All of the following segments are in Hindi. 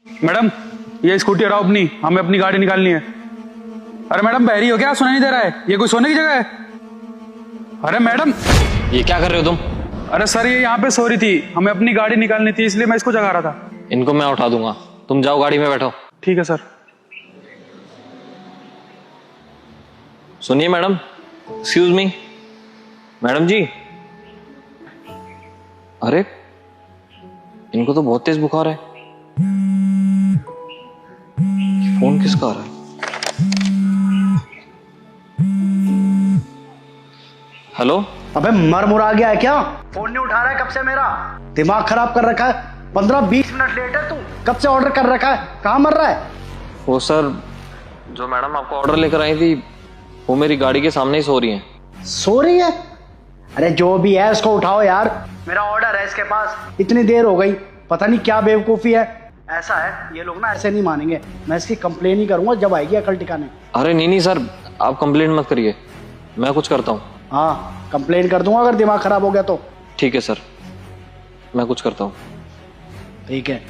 मैडम ये स्कूटी हटाओ अपनी, हमें अपनी गाड़ी निकालनी है। अरे मैडम बहरी हो क्या, सुनाई नहीं दे रहा है? ये कोई सोने की जगह है? अरे मैडम ये क्या कर रहे हो तुम? अरे सर ये यहाँ पे सो रही थी, हमें अपनी गाड़ी निकालनी थी इसलिए मैं इसको जगा रहा था। इनको मैं उठा दूंगा, तुम जाओ गाड़ी में बैठो। ठीक है सर। सुनिए मैडम, एक्सक्यूज मी मैडम जी। अरे इनको तो बहुत तेज बुखार है। फोन किसका आ रहा है? हेलो। अबे मर मुरा गया है क्या? फोन नहीं उठा रहा है कब से मेरा? दिमाग खराब कर रखा है। 15-20 मिनट लेट है तू। कब से ऑर्डर कर रखा है? कहाँ मर रहा है? वो सर जो मैडम आपको ऑर्डर लेकर आई थी वो मेरी गाड़ी के सामने ही सो रही हैं। सो रही है? अरे जो भी है उसको उठाओ यार, मेरा ऑर्डर है इसके पास। इतनी देर हो गई, पता नहीं क्या बेवकूफी है। ऐसा है ये लोग ना, ऐसे नहीं मानेंगे। मैं इसकी कंप्लेन ही करूंगा जब आएगी अकल टिकाने। अरे नहीं सर, आप कंप्लेंट मत करिए, मैं कुछ करता हूँ। हाँ कंप्लेन कर दूंगा अगर दिमाग खराब हो गया तो। ठीक है सर, मैं कुछ करता हूँ। ठीक है।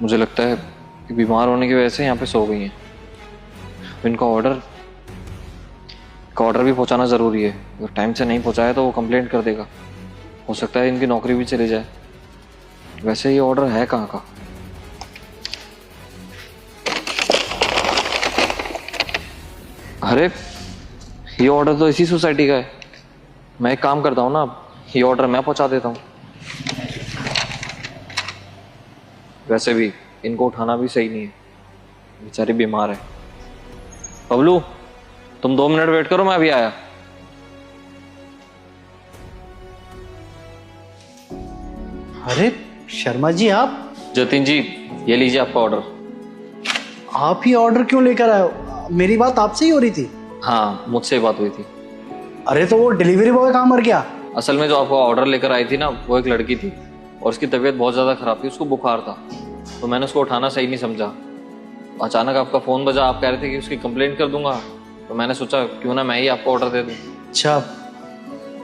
मुझे लगता है कि बीमार होने की वजह से यहाँ पे सो गई हैं। इनका ऑर्डर भी पहुंचाना ज़रूरी है। अगर टाइम से नहीं पहुंचाया तो वो कंप्लेंट कर देगा। हो सकता है इनकी नौकरी भी चली जाए। वैसे ये ऑर्डर है कहाँ का? अरे ये ऑर्डर तो इसी सोसाइटी का है। मैं एक काम करता हूँ ना, ये ऑर्डर मैं पहुंचा देता हूँ। वैसे भी इनको उठाना भी सही नहीं है, बेचारी बीमार है। बबलू तुम 2 मिनट वेट करो, मैं अभी आया। अरे शर्मा जी आप? जतिन जी ये लीजिए आपका ऑर्डर। आप ही ऑर्डर क्यों लेकर आए हो? मेरी बात आपसे ही हो रही थी। हाँ मुझसे ही बात हुई थी। अरे तो वो डिलीवरी बॉय कहाँ मर गया? असल में जो आपको ऑर्डर लेकर आई थी ना, वो एक लड़की थी और उसकी तबीयत बहुत ज़्यादा ख़राब थी, उसको बुखार था। तो मैंने उसको उठाना सही नहीं समझा। अचानक आपका फ़ोन बजा, आप कह रहे थे कि उसकी कंप्लेंट कर दूंगा, तो मैंने सोचा क्यों ना मैं ही आपको ऑर्डर दे दूँ। अच्छा,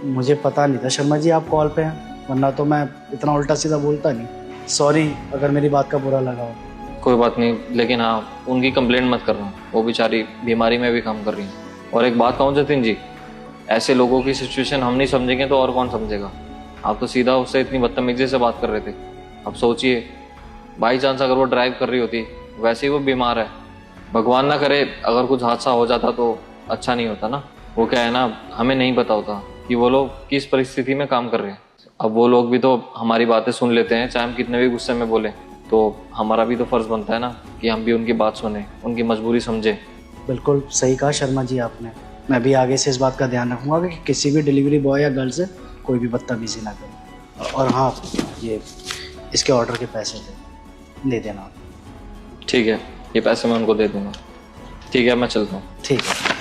मुझे पता नहीं था शर्मा जी आप कॉल पे हैं, वरना तो मैं इतना उल्टा सीधा बोलता नहीं। सॉरी अगर मेरी बात का बुरा लगा हो। कोई बात नहीं, लेकिन हाँ उनकी कंप्लेंट मत करना, वो बेचारी बीमारी में भी काम कर रही हैं। और एक बात कहूँ जतिन जी, ऐसे लोगों की सिचुएशन हम नहीं समझेंगे तो और कौन समझेगा? आप तो सीधा उससे इतनी बदतमीजी से बात कर रहे थे। अब सोचिए बाई चांस अगर वो ड्राइव कर रही होती, वैसे ही वो बीमार है, भगवान ना करे अगर कुछ हादसा हो जाता तो अच्छा नहीं होता ना। वो क्या है ना, हमें नहीं पता होता कि वो लोग किस परिस्थिति में काम कर रहे हैं। अब वो लोग भी तो हमारी बातें सुन लेते हैं, चाहे हम कितने भी गुस्से में बोले, तो हमारा भी तो फर्ज बनता है ना कि हम भी उनकी बात सुने, उनकी मजबूरी समझे। बिल्कुल सही कहा शर्मा जी आपने। मैं भी आगे से इस बात का ध्यान रखूंगा कि किसी भी डिलीवरी बॉय या गर्ल से कोई भी बदतमीजी ना करे। और हाँ, ये इसके ऑर्डर के पैसे दे देना। ठीक है, ये पैसे मैं उनको दे दूंगा। ठीक है, मैं चलता हूँ। ठीक है।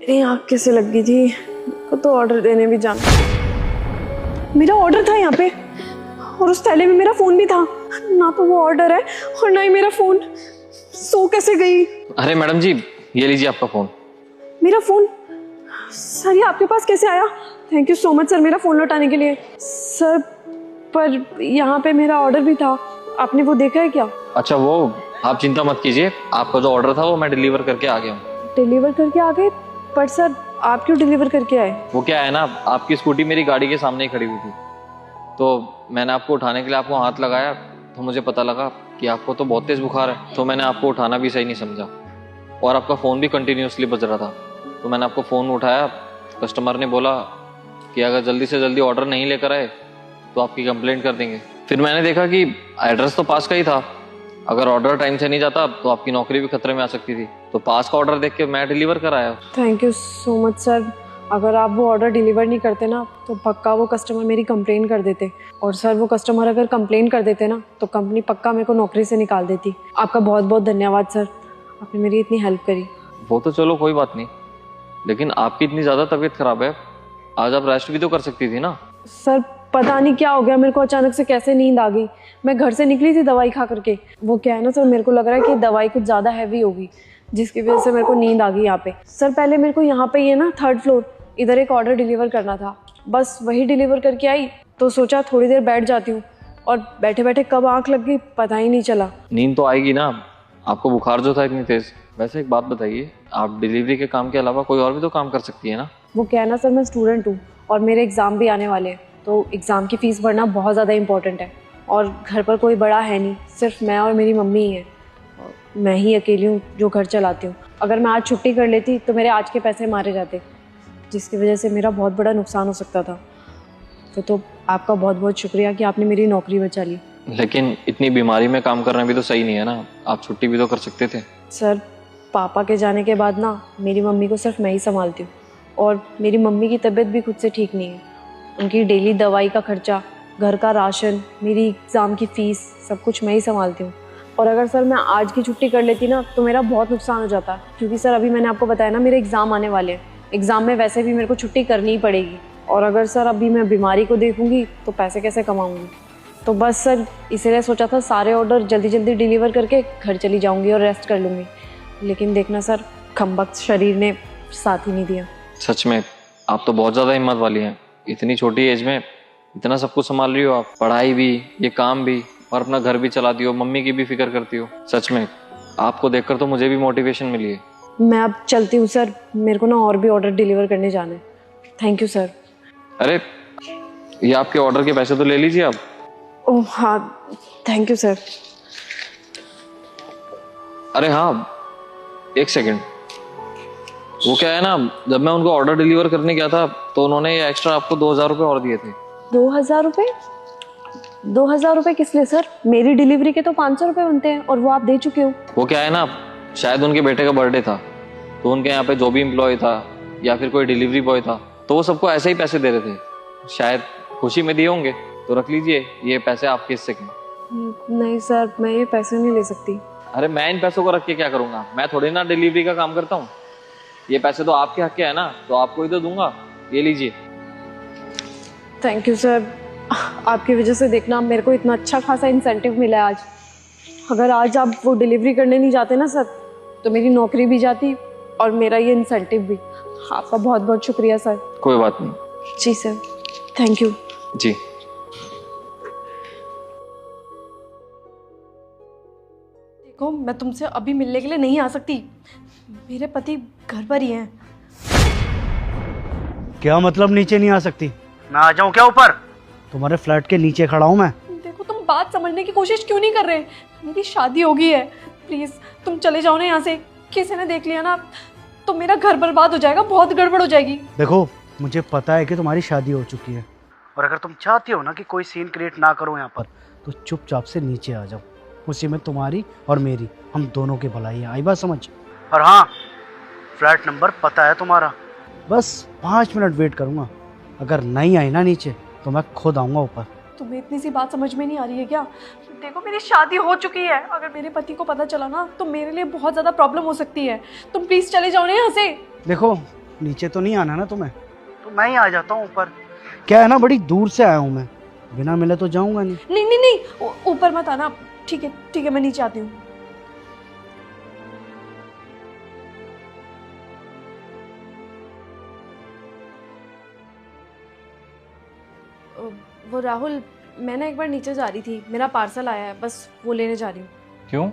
मेरी आँख कैसे लग गई थी, को तो ऑर्डर देने भी जाना। मेरा ऑर्डर था यहाँ पे और उस थैले में मेरा फोन भी था। ना तो वो ऑर्डर है और ना ही मेरा फोन। सो कैसे गई? अरे मैडम जी ये लीजिए आपका फोन। मेरा फोन? सर ये आपके पास कैसे आया? Thank you so much sir मेरा फोन लौटाने के लिए। सर पर यहाँ पे मेरा ऑर्डर भी था, आपने वो देखा है क्या? अच्छा वो, आप चिंता मत कीजिए, आपका जो ऑर्डर था वो मैं डिलीवर करके आ गया हूँ। डिलीवर करके आ गए? पर सर आप क्यों डिलीवर करके आए? वो क्या है ना, आपकी स्कूटी मेरी गाड़ी के सामने ही खड़ी हुई थी, तो मैंने आपको उठाने के लिए आपको हाथ लगाया, तो मुझे पता लगा कि आपको तो बहुत तेज बुखार है, तो मैंने आपको उठाना भी सही नहीं समझा। और आपका फ़ोन भी कंटिन्यूसली बज रहा था, तो मैंने आपको फ़ोन उठाया। कस्टमर ने बोला कि अगर जल्दी से जल्दी ऑर्डर नहीं लेकर आए तो आपकी कंप्लेंट कर देंगे। फिर मैंने देखा कि एड्रेस तो पास का ही था, अगर ऑर्डर टाइम से नहीं जाता तो आपकी नौकरी भी खतरे में आ सकती थी, तो पास का ऑर्डर देख के मैं डिलीवर कराया। Thank you so much sir. अगर आप वो ऑर्डर डिलीवर नहीं करते ना तो पक्का वो कस्टमर मेरी कंप्लेन कर देते, और सर वो कस्टमर अगर कंप्लेन कर देते ना तो कंपनी पक्का मेरे को नौकरी से निकाल देती। आपका बहुत बहुत धन्यवाद सर, आपने मेरी इतनी हेल्प करी। वो तो चलो कोई बात नहीं, लेकिन आपकी इतनी ज़्यादा तबीयत खराब है, आज आप रेस्ट भी तो कर सकती थी ना। सर पता नहीं क्या हो गया, मेरे को अचानक से कैसे नींद आ गई। मैं घर से निकली थी दवाई खा करके। वो क्या है ना सर, मेरे को लग रहा है कि दवाई कुछ ज़्यादा हैवी होगी, जिसकी वजह से मेरे को नींद आ गई यहाँ पे। सर पहले मेरे को यहाँ पे ही है ना 3rd फ्लोर, इधर एक ऑर्डर डिलीवर करना था। बस वही डिलीवर करके आई तो सोचा थोड़ी देर बैठ जाती हूँ, और बैठे बैठे कब आँख लग गई पता ही नहीं चला। नींद तो आएगी ना, आपको बुखार जो था इतनी तेज। वैसे एक बात बताइए, आप डिलीवरी के काम के अलावा कोई और भी तो काम कर सकती है ना? वो क्या है ना सर, मैं स्टूडेंट हूँ और मेरे एग्ज़ाम भी आने वाले हैं, तो एग्ज़ाम की फ़ीस भरना बहुत ज़्यादा इंपॉर्टेंट है। और घर पर कोई बड़ा है नहीं, सिर्फ मैं और मेरी मम्मी ही है। मैं ही अकेली हूँ जो घर चलाती हूँ। अगर मैं आज छुट्टी कर लेती तो मेरे आज के पैसे मारे जाते, जिसकी वजह से मेरा बहुत बड़ा नुकसान हो सकता था। तो आपका बहुत बहुत शुक्रिया कि आपने मेरी नौकरी बचा ली। लेकिन इतनी बीमारी में काम करना भी तो सही नहीं है ना, आप छुट्टी भी तो कर सकते थे। सर पापा के जाने के बाद ना मेरी मम्मी को सिर्फ मैं ही संभालती हूँ, और मेरी मम्मी की तबीयत भी खुद से ठीक नहीं है। उनकी डेली दवाई का खर्चा, घर का राशन, मेरी एग्ज़ाम की फ़ीस, सब कुछ मैं ही संभालती हूँ। और अगर सर मैं आज की छुट्टी कर लेती ना तो मेरा बहुत नुकसान हो जाता, क्योंकि सर अभी मैंने आपको बताया ना मेरे एग्ज़ाम आने वाले हैं। एग्ज़ाम में वैसे भी मेरे को छुट्टी करनी ही पड़ेगी, और अगर सर अभी मैं बीमारी को देखूंगी तो पैसे कैसे कमाऊंगी। तो बस सर इसीलिए सोचा था सारे ऑर्डर जल्दी जल्दी डिलीवर करके घर चली जाऊंगी और रेस्ट कर लूँगी। लेकिन देखना सर, खमबख्त शरीर ने साथ ही नहीं दिया। सच में आप तो बहुत ज़्यादा हिम्मत वाली हैं। इतनी छोटी एज में इतना सब कुछ संभाल रही हो आप, पढ़ाई भी, ये काम भी, और अपना घर भी चलाती हो, मम्मी की भी फिक्र करती हो। सच में आपको देखकर तो मुझे भी मोटिवेशन मिली है। मैं अब चलती हूँ सर, मेरे को ना और भी ऑर्डर डिलीवर करने जाना है। Thank you sir. अरे ये आपके ऑर्डर के पैसे तो ले लीजिए आप। ओह हाँ, थैंक यू सर। अरे हाँ, एक सेकंड, वो क्या है ना, जब मैं उनको ऑर्डर डिलीवर करने गया था तो उन्होंने ये एक्स्ट्रा आपको 2000 रुपये और दिए थे। 2000 रुपये? 2000 रुपये किस लिए सर? मेरी डिलीवरी के तो 500 रुपये बनते हैं और वो आप दे चुके हो। वो क्या है ना, शायद उनके बेटे का बर्थडे था, तो उनके यहाँ पे जो भी एम्प्लॉय था या फिर कोई डिलीवरी बॉय था, तो वो सबको ऐसे ही पैसे दे रहे थे। शायद खुशी में दिए होंगे, तो रख लीजिए, ये पैसे आपके हिस्से के। नहीं सर, मैं ये पैसे नहीं ले सकती। अरे मैं इन पैसों को रख के क्या करूंगा? मैं थोड़ी ना डिलीवरी का काम करता हूँ। ये पैसे तो आपके हक के है ना, तो आपको ही तो दूंगा। ये लीजिए। थैंक यू सर, आपकी वजह से देखना मेरे को इतना अच्छा खासा इंसेंटिव मिला है आज। अगर आज आप वो डिलीवरी करने नहीं जाते ना सर, तो मेरी नौकरी भी जाती और मेरा ये इंसेंटिव भी। आपका बहुत बहुत शुक्रिया सर। कोई बात नहीं। जी सर, थैंक यू। जी। देखो, मैं तुमसे अभी मिलने के लिए नहीं आ सकती, मेरे पति घर पर ही हैं। क्या मतलब नीचे नहीं आ सकती? मैं आ जाऊं क्या ऊपर? तुम्हारे फ्लैट के नीचे खड़ा हूं मैं। देखो, तुम बात समझने की कोशिश क्यों नहीं कर रहे? मेरी शादी हो गई है, प्लीज तुम चले जाओ ना यहाँ से। किसी ने देख लिया ना तो मेरा घर बर्बाद हो जाएगा, बहुत गड़बड़ हो जाएगी। देखो, मुझे पता है कि तुम्हारी शादी हो चुकी है, और अगर तुम चाहती हो ना कि कोई सीन क्रिएट ना करो यहाँ पर, तो चुपचाप से नीचे आ जाओ। उसी में तुम्हारी और मेरी, हम दोनों की भलाई है। आई बात समझ? और हाँ, फ्लैट नंबर पता है तुम्हारा। बस 5 मिनट वेट करूँगा, अगर नहीं आई ना नीचे तो मैं खुद आऊँगा ऊपर। तुम्हें इतनी सी बात समझ में नहीं आ रही है क्या? देखो, मेरी शादी हो चुकी है, अगर मेरे पति को पता चला ना तो मेरे लिए बहुत ज़्यादा प्रॉब्लम हो सकती है। तुम प्लीज़ चले जाओ ना यहाँ से। देखो, नीचे तो नहीं आना ना तुम्हें, तो मैं ही आ जाता हूँ ऊपर। क्या है ना, बड़ी दूर से आया हूँ मैं, बिना मिले तो जाऊँगा नहीं। नहीं नहीं नहीं, ऊपर मत आना। ठीक है, मैं नीचे आती हूँ। वो राहुल, मैं ना एक बार नीचे जा रही थी, मेरा पार्सल आया है, बस वो लेने जा रही हूँ। क्यों?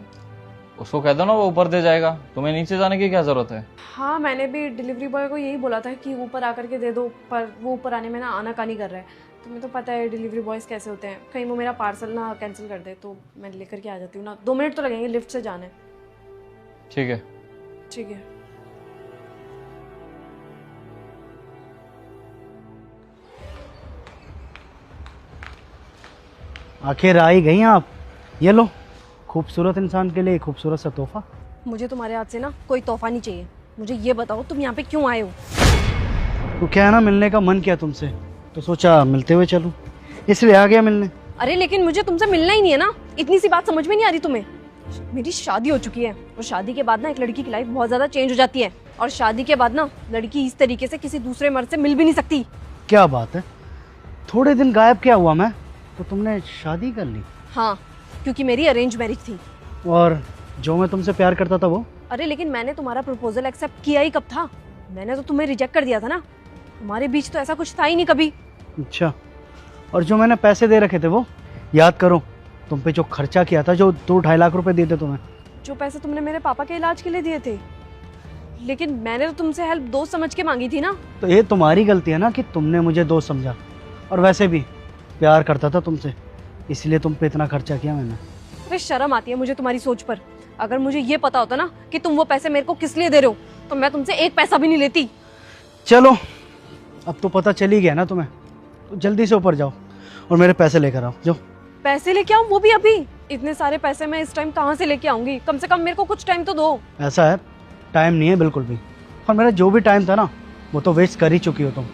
उसको कह दो ना वो ऊपर दे जाएगा, तुम्हें नीचे जाने की क्या जरूरत है? हाँ, मैंने भी डिलीवरी बॉय को यही बोला था कि ऊपर आकर के दे दो, पर वो ऊपर आने में ना आनाकानी कर रहा है। तुम्हें तो पता है डिलीवरी बॉयज़ कैसे होते हैं, कहीं वो मेरा पार्सल ना कैंसिल कर दे, तो मैं लेकर के आ जाती हूँ ना। 2 मिनट तो लगेंगे, लिफ्ट से जाना है। ठीक है। ठीक है। आखिर आ ही गई आप। ये लो, खूबसूरत इंसान के लिए खूबसूरत सा तोहफा। मुझे तुम्हारे हाथ से ना कोई तोहफा नहीं चाहिए। मुझे ये बताओ, तुम यहाँ पे क्यों आए हो? तो क्या है ना, मिलने का मन किया तुमसे, तो सोचा मिलते हुए चलूं, इसलिए आ गया मिलने। अरे लेकिन मुझे तुमसे मिलना ही नहीं है ना, इतनी सी बात समझ में नहीं आ रही तुम्हें? मेरी शादी हो चुकी है, और शादी के बाद ना एक लड़की की लाइफ बहुत ज्यादा चेंज हो जाती है, और शादी के बाद ना लड़की इस तरीके से किसी दूसरे मर्द से मिल भी नहीं सकती। क्या बात है, थोड़े दिन गायब क्या हुआ मैं, तो तुमने शादी कर ली? हाँ, क्योंकि मेरी अरेंज मैरिज थी। और जो मैं तुमसे प्यार करता था वो? अरे लेकिन मैंने तुम्हारा प्रपोजल एक्सेप्ट किया ही कब था? मैंने तो तुम्हें रिजेक्ट कर दिया था ना। हमारे बीच तो ऐसा कुछ था ही नहीं कभी। अच्छा, और जो मैंने पैसे दे रखे थे वो याद करो, तुम पे जो खर्चा किया था, जो 2-2.5 लाख रुपए दिए थे तुम्हें। जो पैसे तुमने मेरे पापा के इलाज के लिए दिए थे, लेकिन मैंने तो तुमसे हेल्प दोस्त समझ के मांगी थी ना। तो ये तुम्हारी गलती है ना कि तुमने मुझे दोस्त समझा, और वैसे भी प्यार करता था तुमसे, इसलिए तुम पे इतना खर्चा किया मैंने। अरे शर्म आती है मुझे तुम्हारी सोच पर। अगर मुझे ये पता होता ना कि तुम वो पैसे मेरे को किस लिए दे रहे हो, तो मैं तुमसे एक पैसा भी नहीं लेती। चलो, अब तो पता चल ही गया ना तुम्हें, तो जल्दी से ऊपर जाओ और मेरे पैसे लेकर आओ। जाओ। पैसे लेके आऊं, वो भी अभी? इतने सारे पैसे मैं इस टाइम कहाँ से लेके आऊंगी? कम से कम मेरे को कुछ टाइम तो दो। ऐसा है, टाइम नहीं है बिल्कुल भी, और मेरा जो भी टाइम था ना वो तो वेस्ट कर ही चुकी हो तुम।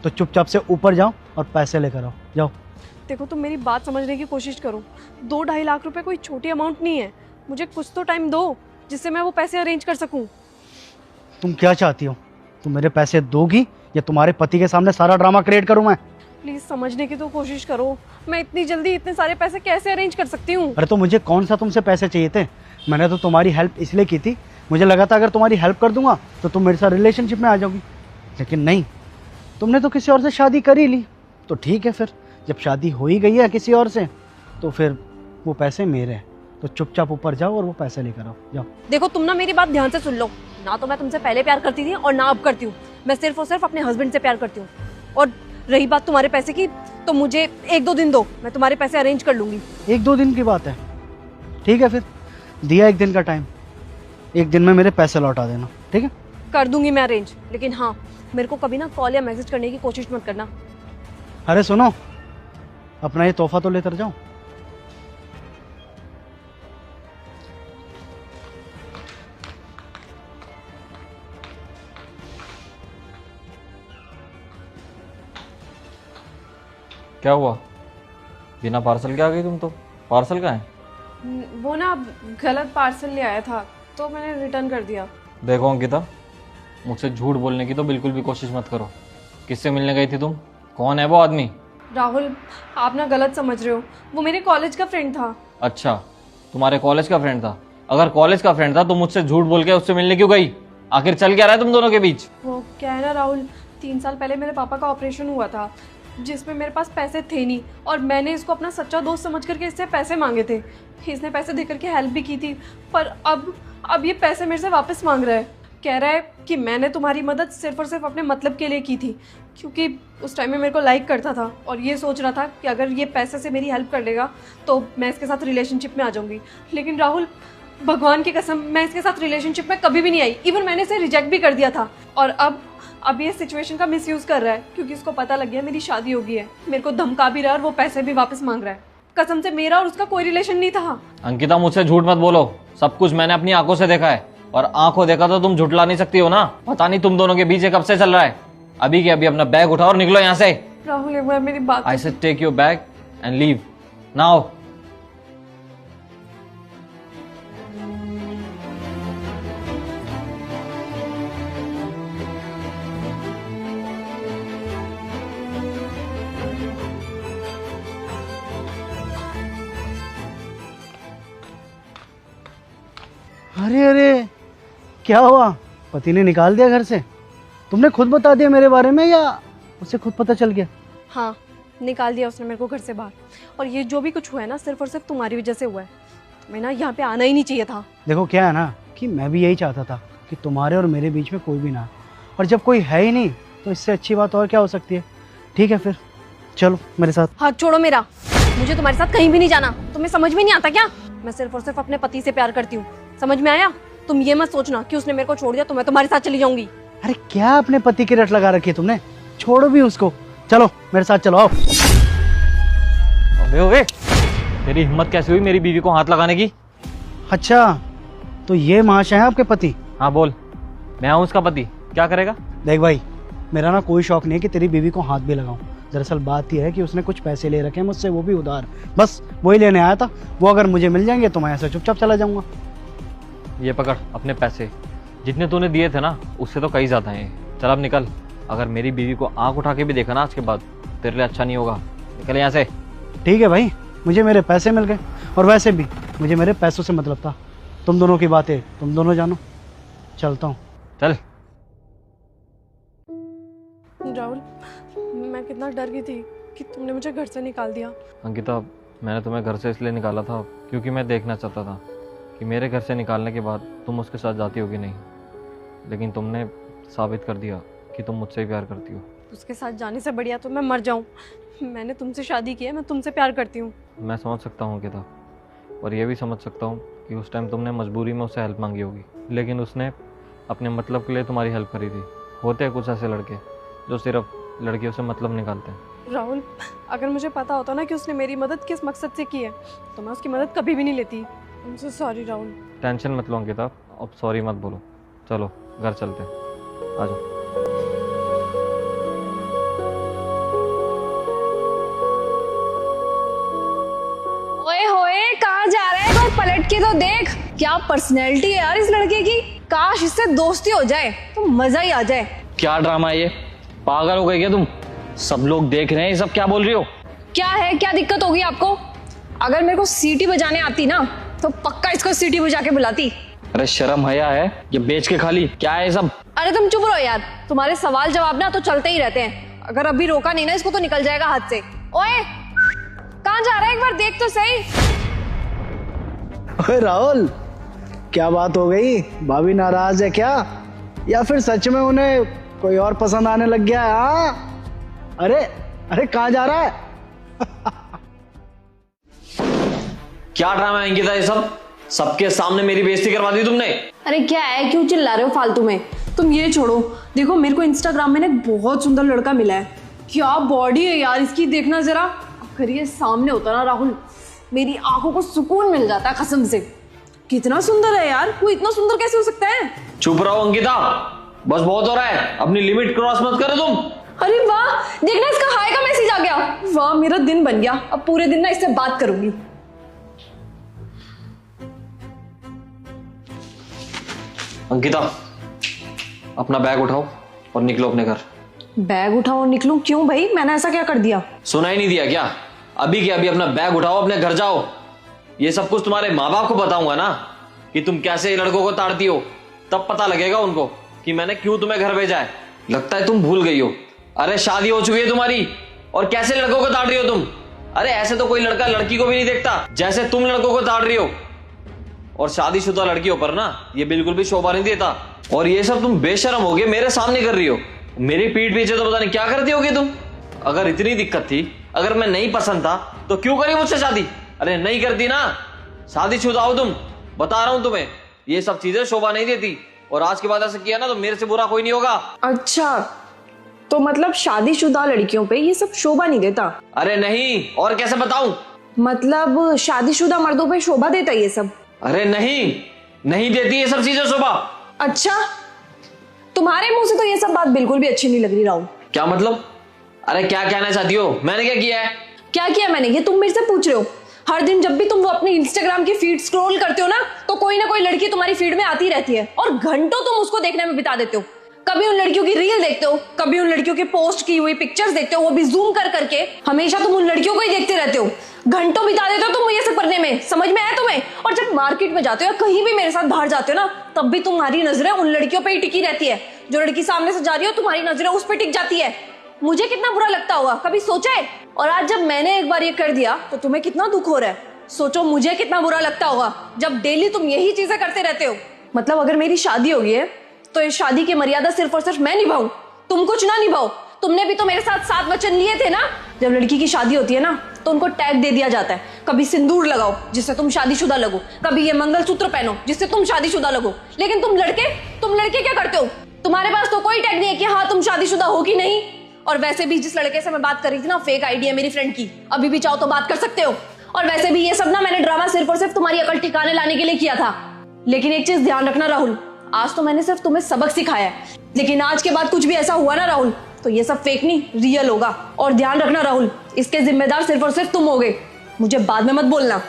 तो चुपचाप से ऊपर जाओ और पैसे लेकर आओ। जाओ। देखो तुम मेरी बात समझने की कोशिश करो। 2-2.5 लाख रुपए कोई छोटी अमाउंट नहीं है। मुझे कुछ तो टाइम दो जिससे मैं वो पैसे अरेंज कर सकूं। तुम क्या चाहती हो? तुम मेरे पैसे दोगी या तुम्हारे पति के सामने सारा ड्रामा क्रिएट करूं मैं? प्लीज समझने की तो कोशिश करो। मैं इतनी जल्दी इतने सारे पैसे कैसे अरेंज कर सकती हूँ? अरे तो मुझे कौन सा तुमसे पैसे चाहिए थे? मैंने तो तुम्हारी हेल्प इसलिए की थी, मुझे लगा था अगर तुम्हारी हेल्प कर दूंगा तो तुम मेरे साथ रिलेशनशिप में आ जाओगी, लेकिन नहीं, तुमने तो किसी और से शादी कर ही ली। तो ठीक है, फिर जब शादी हो ही गई है किसी और से, तो फिर वो पैसे मेरे हैं। तो चुपचाप ऊपर जाओ और वो पैसे लेकर आओ। जाओ। देखो तुम ना मेरी बात ध्यान से सुन लो। ना तो मैं तुमसे पहले प्यार करती थी और ना अब करती हूँ। मैं सिर्फ और सिर्फ अपने हस्बैंड से प्यार करती हूँ। और रही बात तुम्हारे पैसे की, तो मुझे 1-2 दिन दो, मैं तुम्हारे पैसे अरेंज कर लूंगी। 1-2 दिन की बात है, ठीक है, फिर दिया 1 दिन का टाइम। 1 दिन में मेरे पैसे लौटा देना, ठीक है? कर दूंगी मैं अरेंज, लेकिन हाँ, मेरे को कभी ना कॉल या मैसेज करने की कोशिश मत करना। अरे सुनो, अपना ये तोहफा तो लेकर जाओ। क्या हुआ? बिना पार्सल के आ गई तुम तो। पार्सल कहाँ है? वो ना गलत पार्सल ले आया था तो मैंने रिटर्न कर दिया। देखो अंकिता, मुझसे झूठ बोलने की तो बिल्कुल भी कोशिश मत करो। किससे मिलने गई थी तुम? कौन है वो आदमी? राहुल, आप ना गलत समझ रहे हो। वो मेरे कॉलेज का फ्रेंड था। अच्छा, तुम्हारे कॉलेज का फ्रेंड था? अगर कॉलेज का फ्रेंड था तो मुझसे झूठ बोल के उससे मिलने क्यों गई? आखिर चल क्या रहा है तुम दोनों के बीच? वो क्या है ना राहुल, 3 साल पहले मेरे पापा का ऑपरेशन हुआ था, जिसमें मेरे पास पैसे थे नहीं, और मैंने इसको अपना सच्चा दोस्त समझ करके इससे पैसे मांगे थे। इसने पैसे दे करके हेल्प भी की थी, पर अब ये पैसे मेरे से वापस मांग रहा है। कह रहा है कि मैंने तुम्हारी मदद सिर्फ और सिर्फ अपने मतलब के लिए की थी, क्योंकि उस टाइम में मेरे को लाइक करता था और ये सोच रहा था कि अगर ये पैसे से मेरी हेल्प कर लेगा तो मैं इसके साथ रिलेशनशिप में आ जाऊंगी। लेकिन राहुल, भगवान की कसम, मैं इसके साथ रिलेशनशिप में कभी भी नहीं आई। इवन मैंने इसे रिजेक्ट भी कर दिया था, और अब ये सिचुएशन का मिसयूज कर रहा है, क्योंकि उसको पता लग गया मेरी शादी हो गई है। मेरे को धमका भी रहा है और वो पैसे भी वापस मांग रहा है। कसम से मेरा और उसका कोई रिलेशन नहीं था। अंकिता, मुझसे झूठ मत बोलो। सब कुछ मैंने अपनी आंखों से देखा है, और आंखों देखा तो तुम झुठला नहीं सकती हो ना। पता नहीं तुम दोनों के बीच कब से चल रहा है। अभी के अभी अपना बैग उठाओ और निकलो यहाँ से। राहुल, एक बार मेरी बात I said take your bag and leave now. अरे अरे, क्या हुआ? पति ने निकाल दिया घर से? तुमने खुद बता दिया मेरे बारे में या उसे खुद पता चल गया? हाँ, निकाल दिया उसने मेरे को घर से बाहर। और ये जो भी कुछ हुआ है ना, सिर्फ और सिर्फ तुम्हारी वजह से हुआ है। तुम्हें ना यहाँ पे आना ही नहीं चाहिए था। देखो क्या है ना कि मैं भी यही चाहता था कि तुम्हारे और मेरे बीच में कोई भी ना, और जब कोई है ही नहीं तो इससे अच्छी बात और क्या हो सकती है। ठीक है, फिर चलो मेरे साथ। हाथ छोड़ो मेरा। मुझे तुम्हारे साथ कहीं भी नहीं जाना। तुम्हें समझ में नहीं आता क्या? मैं सिर्फ और सिर्फ अपने पति से प्यार करती हूँ। समझ में आया? तुम ये मत सोचना कि उसने मेरे को छोड़ दिया तो मैं तुम्हारे साथ चली जाऊंगी। अरे क्या अपने पति की रट लगा रखी है तुमने? छोड़ो भी उसको, चलो मेरे साथ चलो, आओ। अबे ओए, तेरी हिम्मत कैसे हुई मेरी बीवी को हाथ लगाने की? अच्छा, तो ये महाशय हैं आपके पति? हाँ बोल, मैं हूँ उसका पति। क्या करेगा? देख भाई, मेरा ना कोई शौक नहीं है कि तेरी बीवी को हाथ भी लगाऊं। दरअसल बात यह है कि उसने कुछ पैसे ले रखे हैं मुझसे, वो भी उधार। बस वही लेने आया था। वो अगर मुझे मिल जाएंगे तो मैं ऐसे चुपचाप चला जाऊंगा। ये पकड़ अपने पैसे। जितने तूने दिए थे ना, उससे तो कई ज्यादा हैं। चल अब निकल। अगर मेरी बीवी को आंख उठा के भी देखा ना आज के बाद, तेरे लिए अच्छा नहीं होगा। निकल यहाँ से। ठीक है भाई, मुझे मेरे पैसे मिल गए, और वैसे भी मुझे मेरे पैसों से मतलब था। तुम दोनों की बातें तुम दोनों जानो। चलता हूँ। चल। राहुल, मैं कितना डर गई थी कि तुमने मुझे घर से निकाल दिया। अंकिता, मैंने तुम्हें घर से इसलिए निकाला था क्योंकि मैं देखना चाहता था कि मेरे घर से निकालने के बाद तुम उसके साथ जाती हो कि नहीं, लेकिन तुमने साबित कर दिया कि तुम मुझसे ही प्यार करती हो। उसके साथ जाने से बढ़िया तो मैं मर जाऊं। मैंने तुमसे शादी की है, मैं तुमसे प्यार करती हूँ। मैं समझ सकता हूँ अंकिता, और ये भी समझ सकता हूँ कि उस टाइम तुमने मजबूरी में उससे हेल्प मांगी होगी, लेकिन उसने अपने मतलब के लिए तुम्हारी हेल्प करी थी। होते हैं कुछ ऐसे लड़के जो सिर्फ लड़कियों से मतलब निकालते हैं। राहुल, अगर मुझे पता होता ना कि उसने मेरी मदद किस मकसद से की है तो मैं उसकी मदद कभी भी नहीं लेती। मुझसे सॉरी राहुल। टेंशन मत लो अंकिता, अब सॉरी मत बोलो। चलो घर चलते हैं, आ जाओ। ओए होए, कहाँ जा रहा है? एक बार पलट के तो देख। क्या पर्सनैलिटी है यार इस लड़के की। काश इससे दोस्ती हो जाए तो मजा ही आ जाए। क्या ड्रामा है ये? पागल हो गए क्या तुम? सब लोग देख रहे हैं, ये सब क्या बोल रही हो? क्या है, क्या दिक्कत होगी आपको? अगर मेरे को सीटी बजाने आती ना तो पक्का इसको सीटी बजा के बुलाती। अरे शर्म हया है, ये बेच के खाली क्या है ये सब? अरे तुम चुप रहो यार, तुम्हारे सवाल जवाब ना तो चलते ही रहते हैं। अगर अभी रोका नहीं ना इसको तो निकल जाएगा हाथ से। ओए, कहाँ जा रहा है? एक बार देख तो सही। ओए राहुल, क्या बात हो गई? भाभी नाराज है क्या, या फिर सच में उन्हें कोई और पसंद आने लग गया है? हाँ? अरे अरे कहाँ जा रहा है? क्या ड्रामा है अंकिता ये सब? सबके सामने मेरी बेइज्जती करवा दी तुमने। अरे क्या है, क्यों चिल्ला रहे हो फालतू में? तुम ये छोड़ो, देखो मेरे को इंस्टाग्राम में ना एक बहुत सुंदर लड़का मिला है। क्या बॉडी है यार इसकी, देखना जरा। अगर ये सामने होता ना राहुल, मेरी आंखों को सुकून मिल जाता कसम से। कितना सुंदर है यार, कोई इतना सुंदर कैसे हो सकता है? चुप रहो अंकिता, बस बहुत हो रहा है, अपनी लिमिट क्रॉस मत करो तुम। अरे वाह, देखना इसका हाय का मैसेज आ गया। वाह, मेरा दिन बन गया। अब पूरे दिन ना इससे बात करूंगी। अंकिता, अपना बैग उठाओ और निकलो अपने घर। बैग उठाओ और निकलूं? क्यों भाई, मैंने ऐसा क्या कर दिया? सुना ही नहीं दिया क्या? अभी के अभी अपना बैग उठाओ, अपने घर जाओ। ये सब कुछ तुम्हारे माँ बाप को बताऊंगा ना कि तुम कैसे लड़कों को ताड़ती हो, तब पता लगेगा उनको कि मैंने क्यों तुम्हें घर भेजा है। लगता है तुम भूल गई हो। अरे शादी हो चुकी है तुम्हारी और कैसे लड़कों को ताड़ रही हो तुम? अरे ऐसे तो कोई लड़का लड़की को भी नहीं देखता जैसे तुम लड़कों को ताड़ रही हो। और शादीशुदा लड़कियों पर ना ये बिल्कुल भी शोभा नहीं देता। और ये सब तुम बेशरम होगे मेरे सामने कर रही हो। मेरी पीठ पीछे तो पता नहीं क्या करती होगी तुम। अगर इतनी दिक्कत थी, अगर मैं नहीं पसंद था तो क्यों करी मुझसे शादी? अरे नहीं करती ना, शादीशुदा हो तुम। बता रहा हूं तुम्हें, ये सब चीजें शोभा नहीं देती। और आज के बाद ऐसा किया ना तो मेरे से बुरा कोई नहीं होगा। अच्छा, तो मतलब शादीशुदा लड़कियों पे ये सब शोभा नहीं देता? अरे नहीं, और कैसे बताऊं? मतलब शादीशुदा मर्दों पे शोभा देता ये सब? अरे नहीं, नहीं देती ये सब चीजें शोभा। अच्छा, तुम्हारे मुंह से तो ये सब बात बिल्कुल भी अच्छी नहीं लग रही राहुल। क्या मतलब? अरे क्या कहना चाहती हो? मैंने क्या किया है? क्या किया मैंने, ये तुम मेरे से पूछ रहे हो? हर दिन जब भी तुम वो अपनी इंस्टाग्राम की फीड स्क्रॉल करते हो ना तो कोई ना कोई लड़की तुम्हारी फीड में आती रहती है और घंटों तुम उसको देखने में बिता देते हो। कभी उन लड़कियों की रील देखते हो, कभी उन लड़कियों के पोस्ट की हुई पिक्चर्स देखते हो, वो भी जूम कर करके। हमेशा तुम उन लड़कियों को ही देखते रहते हो, घंटों बिता देते हो तुम ये सब करने में। समझ में आया तुम्हें? और जब मार्केट में जाते हो या कहीं भी मेरे साथ बाहर जाते हो ना, तब भी तुम्हारी नजरें उन लड़कियों पे ही टिकी रहती है। जो लड़की सामने से जा रही हो तुम्हारी नजरें उस पर टिक जाती है। मुझे कितना बुरा लगता होगा, कभी सोचा है? और आज जब मैंने एक बार ये कर दिया तो तुम्हें कितना दुख हो रहा है। सोचो मुझे कितना बुरा लगता होगा जब डेली तुम यही चीजें करते रहते हो। मतलब अगर मेरी शादी हो गई है तो इस शादी की मर्यादा सिर्फ और सिर्फ मैं निभाऊं, तुम कुछ ना निभाओ। तुमने भी तो मेरे साथ 7 वचन लिए थे ना। जब लड़की की शादी होती है ना तो उनको टैग दे दिया जाता है, कभी सिंदूर लगाओ जिससे तुम शादीशुदा लगो, कभी ये मंगलसूत्र पहनो जिससे तुम शादीशुदा लगो। लेकिन तुम लड़के क्या करते हो? तुम्हारे पास तो कोई टैग नहीं है कि हाँ तुम शादीशुदा हो कि नहीं। और वैसे भी जिस लड़के से मैं बात कर रही थी ना, फेक आईडी है मेरी फ्रेंड की, अभी भी चाहो तो बात कर सकते हो। और वैसे भी ये सब ना मैंने ड्रामा सिर्फ और सिर्फ तुम्हारी अकल ठिकाने लाने के लिए किया था। लेकिन एक चीज ध्यान रखना राहुल, आज तो मैंने सिर्फ तुम्हें सबक सिखाया है, लेकिन आज के बाद कुछ भी ऐसा हुआ ना राहुल तो ये सब फेक नहीं रियल होगा। और ध्यान रखना राहुल, इसके जिम्मेदार सिर्फ और सिर्फ तुम होगे। मुझे बाद में मत बोलना।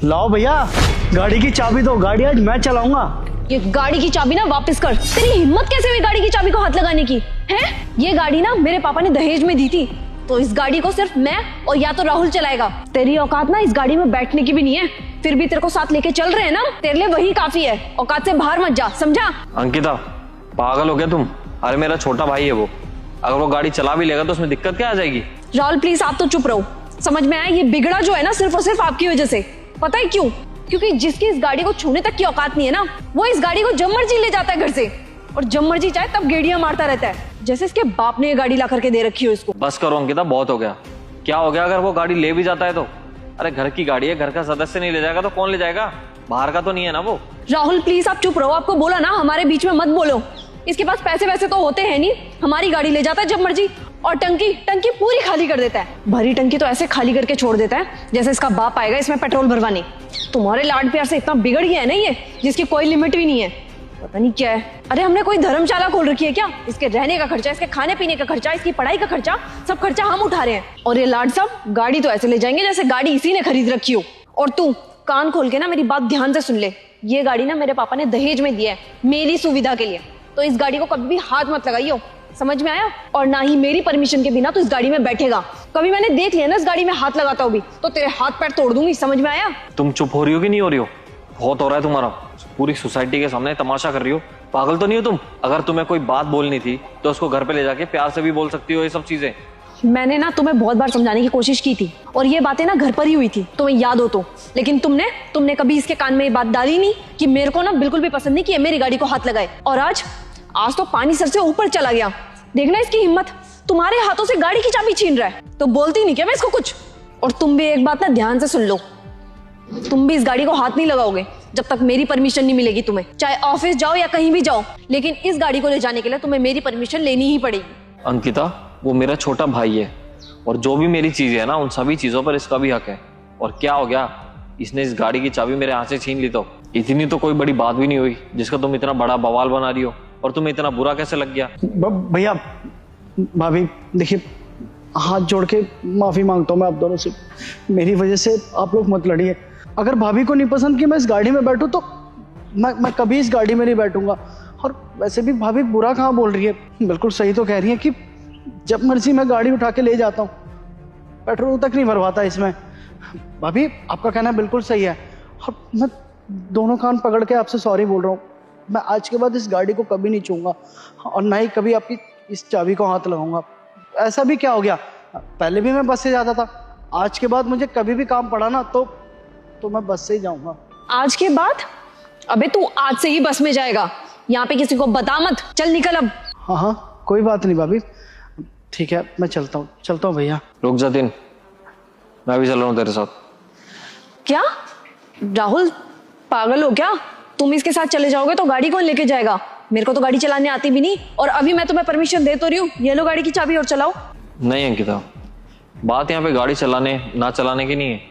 लाओ भैया गाड़ी की चाबी दो, गाड़ी आज मैं चलाऊंगा। ये गाड़ी की चाबी ना वापस कर। तेरी हिम्मत कैसे हुई गाड़ी की चाबी को हाथ लगाने की? है ये गाड़ी ना मेरे पापा ने दहेज में दी थी, तो इस गाड़ी को सिर्फ मैं और या तो राहुल चलाएगा। तेरी औकात ना इस गाड़ी में बैठने की भी नहीं है, फिर भी तेरे को साथ लेके चल रहे हैं ना, तेरे लिए वही काफी है। औकात से बाहर मत जा, समझा? अंकिता पागल हो गया तुम? अरे मेरा छोटा भाई है वो, अगर वो गाड़ी चला भी लेगा तो उसमें दिक्कत क्या आ जाएगी? राहुल प्लीज आप तो चुप रहो। समझ में आया, ये बिगड़ा जो है ना सिर्फ और सिर्फ आपकी वजह से। पता है क्यों? क्योंकि जिसकी इस गाड़ी को छूने तक की औकात नहीं है ना, वो इस गाड़ी को जब मर्जी ले जाता है घर से, और जब मर्जी चाहे तब गेड़ियां मारता रहता है, जैसे इसके बाप ने ये गाड़ी ला करके दे रखी हो इसको। बस करो अंकिता, बहुत हो गया। क्या हो गया अगर वो गाड़ी ले भी जाता है तो? अरे घर की गाड़ी है, घर का सदस्य नहीं ले जाएगा तो कौन ले जाएगा? बाहर का तो नहीं है ना वो। राहुल प्लीज आप चुप रहो, आपको बोला ना हमारे बीच में मत बोलो। इसके पास पैसे वैसे तो होते हैं नहीं, हमारी गाड़ी ले जाता है जब मर्जी, और टंकी पूरी खाली कर देता है। भरी टंकी तो ऐसे खाली करके छोड़ देता है जैसे इसका बाप आएगा इसमें पेट्रोल भरवाने। तुम्हारे लाड प्यार से इतना बिगड़ गया है ना ये, जिसकी कोई लिमिट भी नहीं है। पता नहीं क्या है। अरे हमने कोई धर्मशाला खोल रखी है क्या? इसके रहने का खर्चा, इसके खाने पीने का खर्चा, इसकी पढ़ाई का खर्चा, सब खर्चा हम उठा रहे हैं। और ये लाड साहब गाड़ी तो ऐसे ले जाएंगे जैसे गाड़ी इसी ने खरीद रखी हो। और तू कान खोल के ना मेरी बात ध्यान से सुन ले, ये गाड़ी ना मेरे पापा ने दहेज में दिया है मेरी सुविधा के लिए, तो इस गाड़ी को कभी भी हाथ मत लगाइयो, समझ में आया? और ना ही मेरी परमिशन के बिना तो इस गाड़ी में बैठेगा। कभी मैंने देख लिया ना इस गाड़ी में हाथ लगाता हूँ भी तो तेरे हाथ पैर तोड़ दूंगी, समझ में आया? तुम चुप हो रही हो कि नहीं हो रही हो? बहुत हो रहा है तुम्हारा, पूरी सोसाइटी के सामने तमाशा कर रही हो। पागल तो नहीं हो तुम? अगर तुम्हें कोई बात बोलनी थी तो उसको घर पे ले जाके प्यार से भी बोल सकती हो ये सब चीजें। मैंने ना तुम्हें बहुत बार समझाने की कोशिश की थी, और ये बातें ना घर पर ही हुई थी, तुम्हें याद हो तो। लेकिन तुमने कभी इसके कान में ये बात डाली नहीं कि मेरे को ना बिल्कुल भी पसंद नहीं कि मेरी गाड़ी को हाथ लगाए। और आज तो पानी सर से ऊपर चला गया। देखना इसकी हिम्मत, तुम्हारे हाथों से गाड़ी की चाबी छीन रहा है, तो बोलती नहीं क्या मैं इसको कुछ? और तुम भी एक बात ना ध्यान से सुन लो, तुम भी इस गाड़ी को हाथ नहीं लगाओगे जब तक मेरी परमिशन नहीं मिलेगी तुम्हें। चाहे ऑफिस जाओ या कहीं भी जाओ, लेकिन इस गाड़ी को ले जाने के लिए तुम्हें मेरी परमिशन लेनी ही पड़ेगी। अंकिता वो मेरा छोटा भाई है, और जो भी मेरी चीज है ना उन सभी चीजों पर इसका भी हक है। और क्या हो गया, इसने इस गाड़ी की चाबी मेरे हाथ से छीन ली तो इतनी तो कोई बड़ी बात भी नहीं हुई जिसका तुम इतना बड़ा बवाल बना रही हो। और तुम्हें इतना बुरा कैसे लग गया? भैया भाभी देखिए, हाथ जोड़ के माफी मांगता हूँ मैं आप दोनों से, मेरी वजह से आप लोग मत लड़िए। अगर भाभी को नहीं पसंद कि मैं इस गाड़ी में बैठूं तो मैं कभी इस गाड़ी में नहीं बैठूंगा। और वैसे भी भाभी बुरा कहाँ बोल रही है, बिल्कुल सही तो कह रही है कि जब मर्जी मैं गाड़ी उठा के ले जाता हूँ, पेट्रोल तक नहीं भरवाता इसमें। भाभी आपका कहना बिल्कुल सही है, और मैं दोनों कान पकड़ के आपसे सॉरी बोल रहा हूँ। मैं आज के बाद इस गाड़ी को कभी नहीं छूंगा, और ना ही कभी आपकी इस चाबी को हाथ लगाऊंगा। ऐसा भी क्या हो गया, पहले भी मैं बस से जाता था, आज के बाद मुझे कभी भी काम पड़ा ना तो मैं बस से ही जाऊंगा। आज के बाद? अबे तू आज से ही बस में जाएगा, यहाँ पे किसी को बता मत, चल निकल अब। हाँ कोई बात नहीं भाभी, ठीक है मैं चलता हूँ भैया। रुक जा दिन, मैं भी चल रहा हूँ तेरे साथ। क्या राहुल पागल हो क्या? तुम इसके साथ चले जाओगे तो गाड़ी कौन लेके जाएगा? मेरे को तो गाड़ी चलाने आती भी नहीं, और अभी मैं तुम्हें परमिशन दे तो रही हूँ, ये लो गाड़ी की चाबी और चलाओ। नहीं अंकिता, बात यहाँ पे गाड़ी चलाने ना चलाने की नहीं है,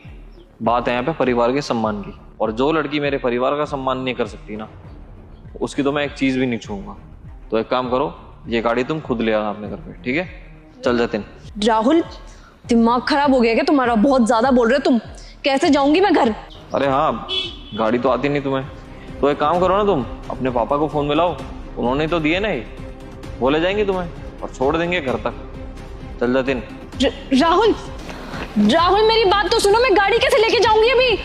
बात है यहाँ पे परिवार के सम्मान की। और जो लड़की मेरे परिवार का सम्मान नहीं कर सकती ना, उसकी तो मैं एक चीज भी नहीं छूऊंगा। तो एक काम करो, ये गाड़ी तुम खुद ले आना अपने घर पे, ठीक है? चल जाते। राहुल दिमाग खराब हो गया क्या तुम्हारा? बहुत ज्यादा बोल रहे हो तुम। कैसे जाऊंगी मैं घर? अरे हाँ, गाड़ी तो आती नहीं तुम्हें, तो एक काम करो ना, तुम अपने पापा को फोन मिलाओ, उन्होंने तो दिए नहीं, वो ले जाएंगे तुम्हें और छोड़ देंगे घर तक। चल जाते। राहुल मेरी बात तो सुनो, मैं गाड़ी कैसे लेके जाऊंगी अभी?